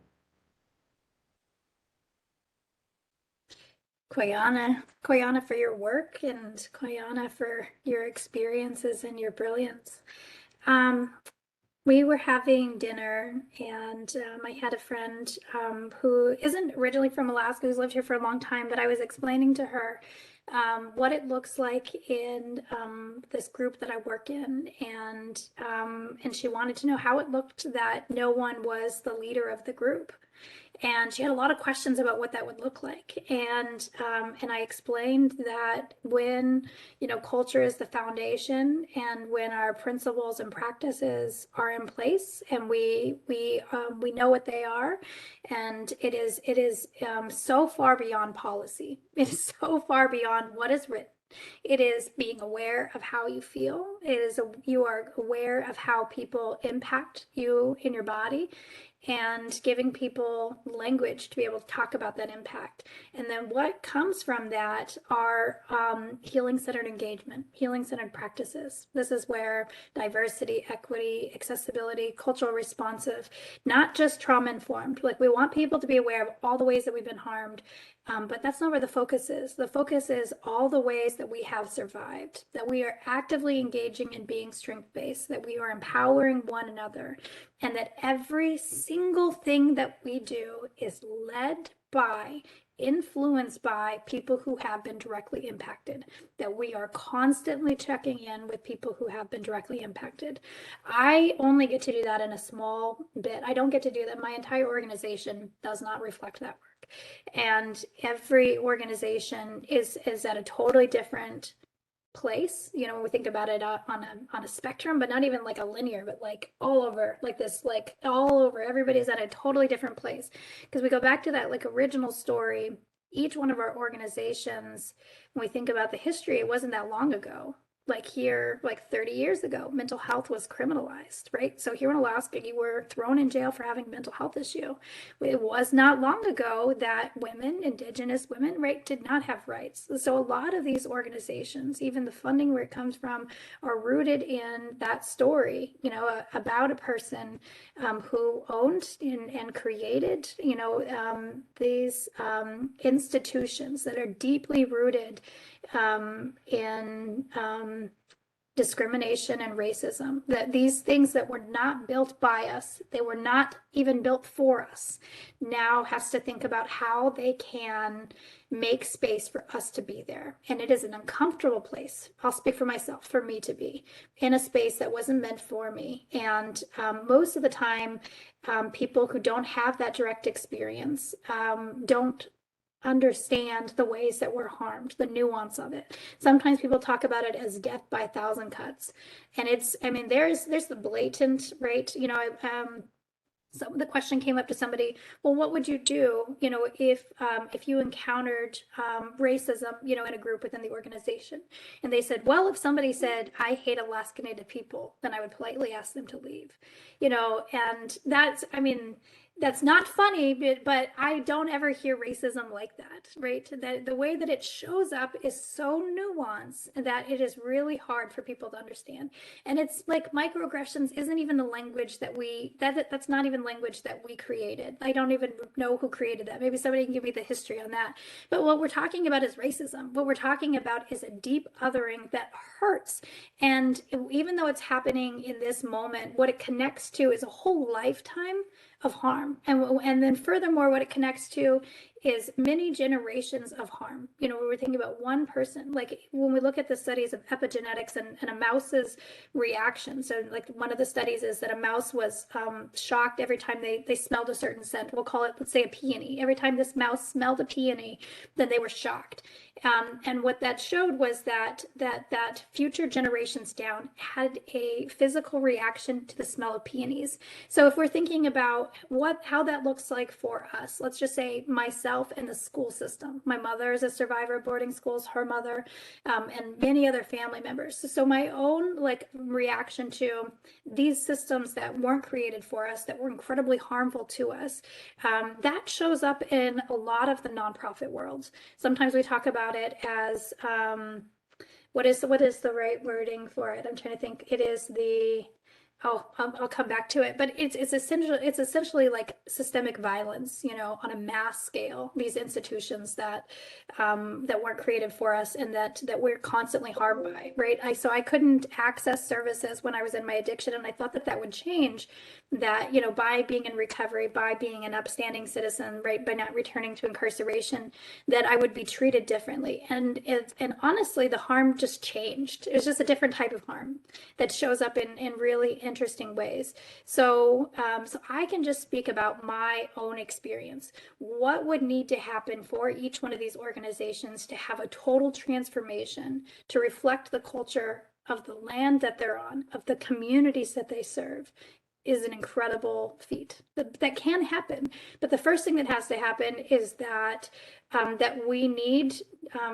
Koyana for your work and Koyana for your experiences and your brilliance. We were having dinner and I had a friend who isn't originally from Alaska, who's lived here for a long time, but I was explaining to her what it looks like in this group that I work in, and she wanted to know how it looked that no one was the leader of the group. And she had a lot of questions about what that would look like. And I explained that when, culture is the foundation, and when our principles and practices are in place, and we know what they are, and it is so far beyond policy. It is so far beyond what is written. It is being aware of how you feel. You are aware of how people impact you in your body, and giving people language to be able to talk about that impact. And then what comes from that are healing-centered engagement, healing-centered practices. This is where diversity, equity, accessibility, cultural responsive, not just trauma-informed. Like, we want people to be aware of all the ways that we've been harmed, but that's not where the focus is. The focus is all the ways that we have survived, that we are actively engaging in being strength-based, that we are empowering one another, and that every single thing that we do is led by, influenced by people who have been directly impacted, that we are constantly checking in with people who have been directly impacted. I only get to do that in a small bit. I don't get to do that. My entire organization does not reflect that work. And every organization is at a totally different place, when we think about it on a spectrum, but not even like a linear, but like all over, like this, like all over. Everybody's at a totally different place, because we go back to that like original story. Each one of our organizations, when we think about the history, it wasn't that long ago. like here, like 30 years ago, mental health was criminalized, right? So here in Alaska, you were thrown in jail for having a mental health issue. It was not long ago that women, Indigenous women, right, did not have rights. So a lot of these organizations, even the funding where it comes from, are rooted in that story, you know, about a person who owned and created, you know, these institutions that are deeply rooted in discrimination and racism, that these things that were not built by us, they were not even built for us, now has to think about how they can make space for us to be there. And it is an uncomfortable place. I'll speak for myself, for me to be in a space that wasn't meant for me. And most of the time, people who don't have that direct experience don't understand the ways that we're harmed, the nuance of it. Sometimes people talk about it as death by a thousand cuts. And it's, I mean, there's the blatant, right? You know, so the question came up to somebody, well, what would you do, you know, if you encountered racism, you know, in a group within the organization? And they said, well, if somebody said, I hate Alaska Native people, then I would politely ask them to leave, you know. And that's, I mean, that's not funny, but I don't ever hear racism like that, right? That the way that it shows up is so nuanced that it is really hard for people to understand. And it's like microaggressions isn't even the language that that's not even language that we created. I don't even know who created that. Maybe somebody can give me the history on that. But what we're talking about is racism. What we're talking about is a deep othering that hurts. And even though it's happening in this moment, what it connects to is a whole lifetime of harm. And then furthermore, what it connects to is many generations of harm. You know, we were thinking about one person, like when we look at the studies of epigenetics and a mouse's reaction. So like one of the studies is that a mouse was shocked every time they smelled a certain scent. We'll call it, let's say, a peony. Every time this mouse smelled a peony, then they were shocked. And what that showed was that future generations down had a physical reaction to the smell of peonies. So if we're thinking about how that looks like for us, let's just say myself and the school system. My mother is a survivor of boarding schools, her mother, and many other family members. So my own like reaction to these systems that weren't created for us, that were incredibly harmful to us, that shows up in a lot of the nonprofit world. Sometimes we talk about it as what is the right wording for it? I'm trying to think. It is the I'll come back to it, but it's essentially like systemic violence, you know, on a mass scale. These institutions that weren't created for us and that we're constantly harmed by, right? So I couldn't access services when I was in my addiction, and I thought that would change. That, you know, by being in recovery, by being an upstanding citizen, right, by not returning to incarceration, that I would be treated differently. And honestly, the harm just changed. It was just a different type of harm that shows up in really interesting ways. So I can just speak about my own experience. What would need to happen for each one of these organizations to have a total transformation to reflect the culture of the land that they're on, of the communities that they serve, is an incredible feat that can happen. But the first thing that has to happen is that we need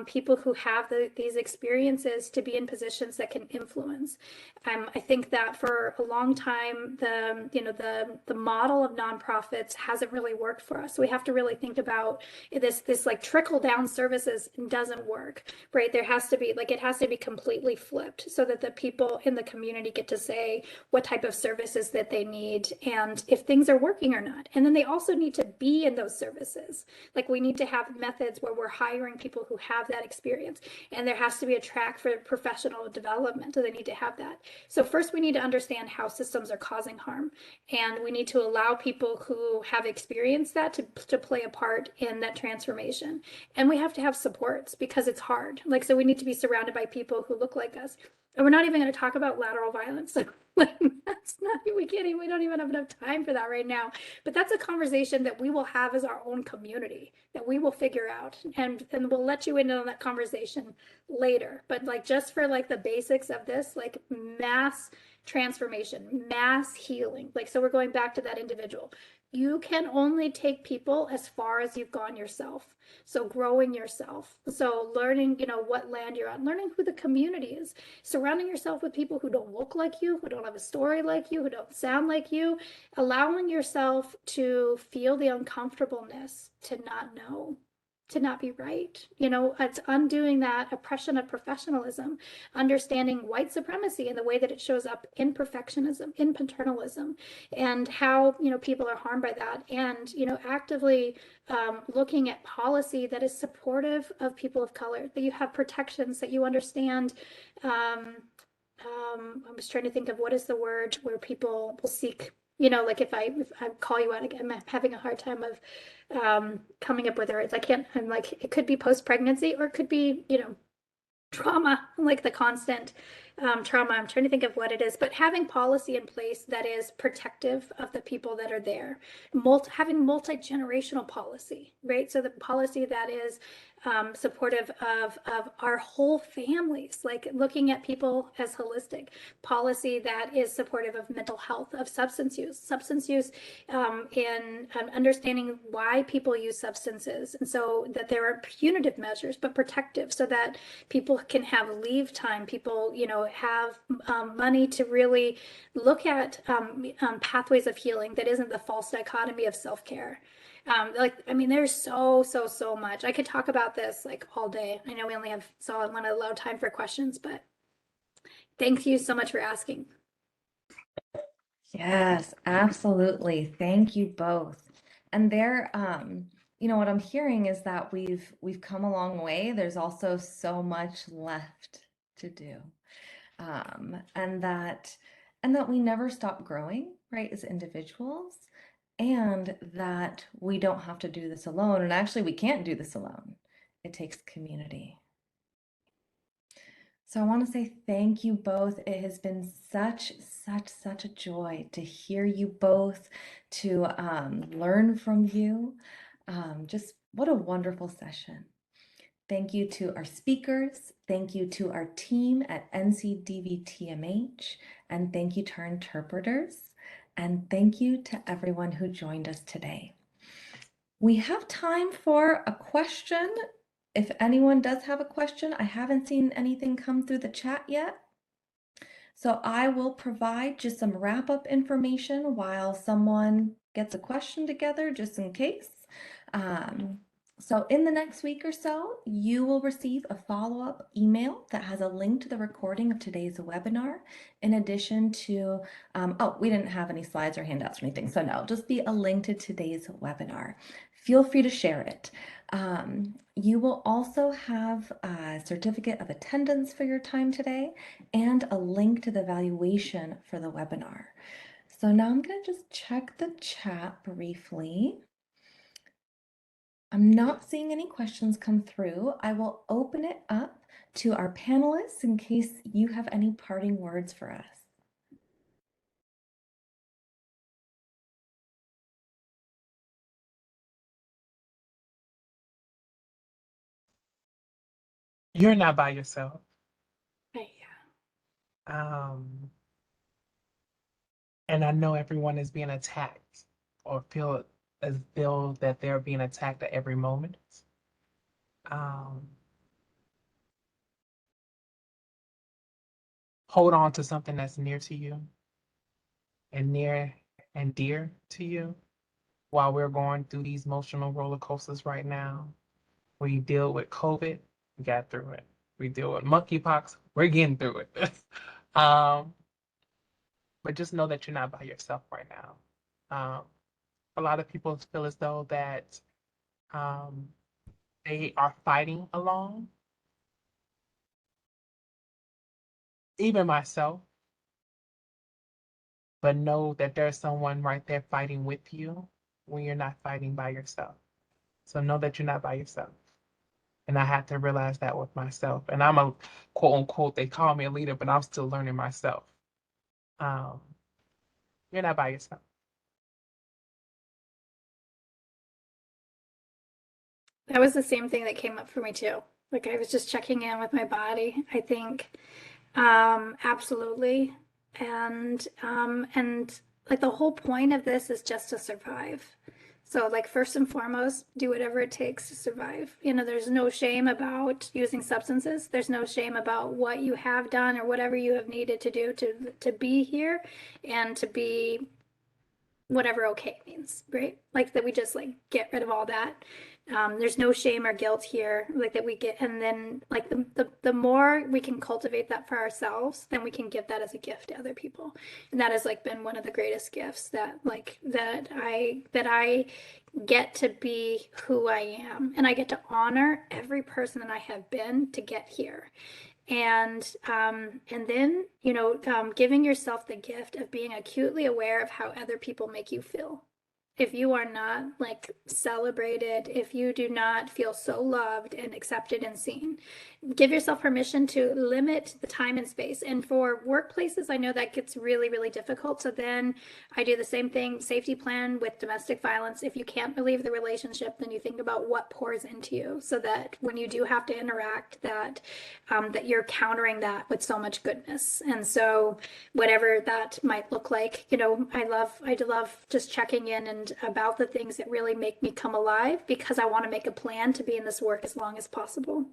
people who have these experiences to be in positions that can influence. I think that for a long time, the model of nonprofits hasn't really worked for us. So we have to really think about this like trickle down services doesn't work, right? There has to be it has to be completely flipped so that the people in the community get to say what type of services that they need and if things are working or not. And then they also need to be in those services. Like we need to have methods where we're hiring people who have that experience, and there has to be a track for professional development. So they need to have that. So first we need to understand how systems are causing harm, and we need to allow people who have experienced that to play a part in that transformation. And we have to have supports because it's hard. Like, so we need to be surrounded by people who look like us. And we're not even going to talk about lateral violence. Like, that's not, we don't even have enough time for that right now. But that's a conversation that we will have as our own community, that we will figure out. And we'll let you in on that conversation later. But like, just for like the basics of this, like mass transformation, mass healing. Like, so we're going back to that individual. You can only take people as far as you've gone yourself. So growing yourself. So learning, what land you're on, learning who the community is, surrounding yourself with people who don't look like you, who don't have a story like you, who don't sound like you, allowing yourself to feel the uncomfortableness, to not know, to not be right. It's undoing that oppression of professionalism, understanding white supremacy and the way that it shows up in perfectionism, in paternalism, and how people are harmed by that, and actively looking at policy that is supportive of people of color, that you have protections, that you understand. I was trying to think of what is the word where people will seek, like if I call you out again, I'm having a hard time of coming up with words. I'm like, it could be post-pregnancy, or it could be, trauma, like the constant trauma. I'm trying to think of what it is, but having policy in place that is protective of the people that are there, having multi-generational policy, right? So the policy that is supportive of our whole families, like looking at people as holistic, policy that is supportive of mental health, of substance use, and understanding why people use substances, and so that there are punitive measures but protective, so that people can have leave time, people have money to really look at pathways of healing that isn't the false dichotomy of self-care. There's so much. I could talk about this like all day. I know we only have so I want to allow time for questions, but thank you so much for asking. Yes, absolutely. Thank you both. And what I'm hearing is that we've come a long way. There's also so much left to do. And that we never stop growing, right, as individuals, and that we don't have to do this alone. And actually, we can't do this alone. It takes community. So I want to say thank you both. It has been such a joy to hear you both, to learn from you. Just what a wonderful session. Thank you to our speakers. Thank you to our team at NCDVTMH. And thank you to our interpreters. And thank you to everyone who joined us today. We have time for a question. If anyone does have a question, I haven't seen anything come through the chat yet. So I will provide just some wrap-up information while someone gets a question together, just in case. So in the next week or so, you will receive a follow-up email that has a link to the recording of today's webinar. In addition to, we didn't have any slides or handouts or anything, so no, just be a link to today's webinar. Feel free to share it. You will also have a certificate of attendance for your time today and a link to the evaluation for the webinar. So now I'm going to just check the chat briefly. I'm not seeing any questions come through. I will open it up to our panelists in case you have any parting words for us. You're not by yourself. Yeah. And I know everyone is being attacked or feel as though that they're being attacked at every moment. Hold on to something that's near to you and near and dear to you while we're going through these emotional roller coasters right now. We deal with COVID, we got through it. We deal with monkeypox, we're getting through it. But just know that you're not by yourself right now. A lot of people feel as though that they are fighting alone. Even myself, but know that there's someone right there fighting with you when you're not fighting by yourself. So know that you're not by yourself. And I had to realize that with myself. And I'm a quote unquote, they call me a leader, but I'm still learning myself. You're not by yourself. That was the same thing that came up for me too. Like I was just checking in with my body. I think absolutely. And like the whole point of this is just to survive. So like first and foremost, do whatever it takes to survive. You know, there's no shame about using substances. There's no shame about what you have done or whatever you have needed to do to be here and to be whatever okay means, right? Like that we just like get rid of all that. There's no shame or guilt here, like that we get, and then like the more we can cultivate that for ourselves, then we can give that as a gift to other people. And that has like been one of the greatest gifts that like that I get to be who I am, and I get to honor every person that I have been to get here. And then, you know, giving yourself the gift of being acutely aware of how other people make you feel. If you are not like celebrated, if you do not feel so loved and accepted and seen, give yourself permission to limit the time and space. And for workplaces, I know that gets really, really difficult. So then I do the same thing, safety plan with domestic violence. If you can't relieve the relationship, then you think about what pours into you so that when you do have to interact, that that you're countering that with so much goodness. And so whatever that might look like, you know, I love just checking in and about the things that really make me come alive, because I want to make a plan to be in this work as long as possible.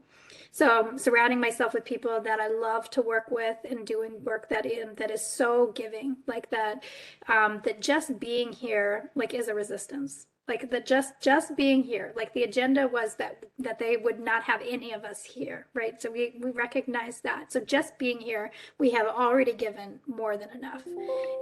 So surrounding myself with people that I love to work with and doing work that is so giving, like that, that just being here like is a resistance. Like that just being here, like the agenda was that they would not have any of us here, right? So we recognize that. So just being here, we have already given more than enough.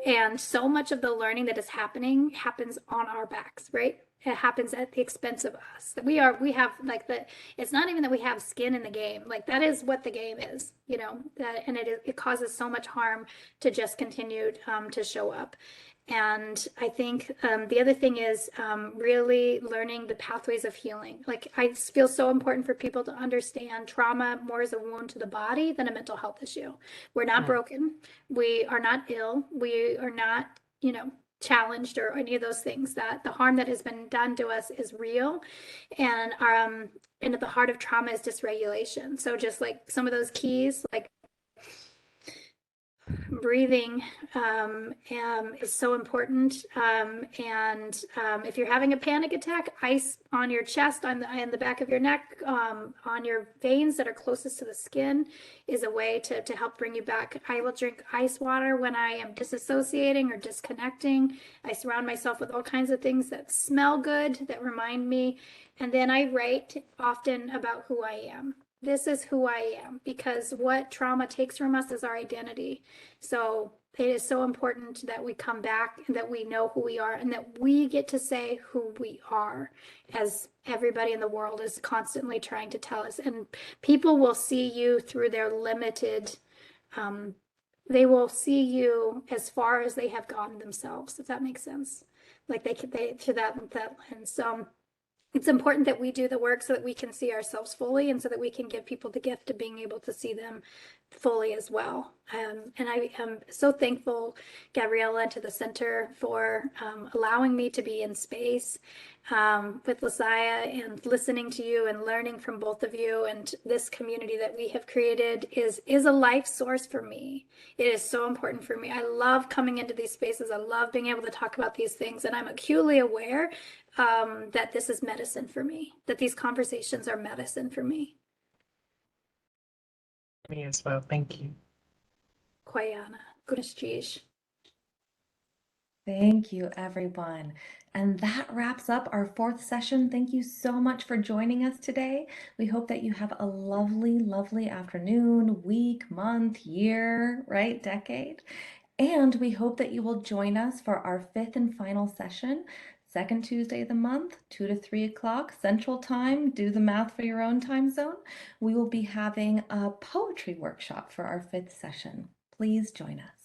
And so much of the learning that is happening happens on our backs, right? It happens at the expense of us. That we have like the, it's not even that we have skin in the game. Like that is what the game is, you know, that, and it causes so much harm to just continue to show up. And I think the other thing is really learning the pathways of healing. Like I feel so important for people to understand trauma more as a wound to the body than a mental health issue. We're not broken. We are not ill. We are not, you know, challenged or any of those things. That the harm that has been done to us is real. And at the heart of trauma is dysregulation. So just like some of those keys, like breathing is so important. If you're having a panic attack, ice on your chest, on the back of your neck, on your veins that are closest to the skin is a way to help bring you back. I will drink ice water when I am disassociating or disconnecting. I surround myself with all kinds of things that smell good, that remind me. And then I write often about who I am. This is who I am, because what trauma takes from us is our identity. So it is so important that we come back and that we know who we are and that we get to say who we are, as everybody in the world is constantly trying to tell us. And people will see you through their limited, they will see you as far as they have gone themselves, if that makes sense. Like they through that lens. So it's important that we do the work so that we can see ourselves fully, and so that we can give people the gift of being able to see them fully as well. And I am so thankful, Gabriella, and to the center for allowing me to be in space with Lisaya and listening to you and learning from both of you. And this community that we have created is a life source for me. It is so important for me. I love coming into these spaces. I love being able to talk about these things. And I'm acutely aware that this is medicine for me, that these conversations are medicine for me. Me as well. Thank you. Kwayana. Guneshish. Thank you, everyone. And that wraps up our fourth session. Thank you so much for joining us today. We hope that you have a lovely, lovely afternoon, week, month, year, right? Decade. And we hope that you will join us for our fifth and final session, second Tuesday of the month, 2 to 3 o'clock Central Time. Do the math for your own time zone. We will be having a poetry workshop for our fifth session. Please join us.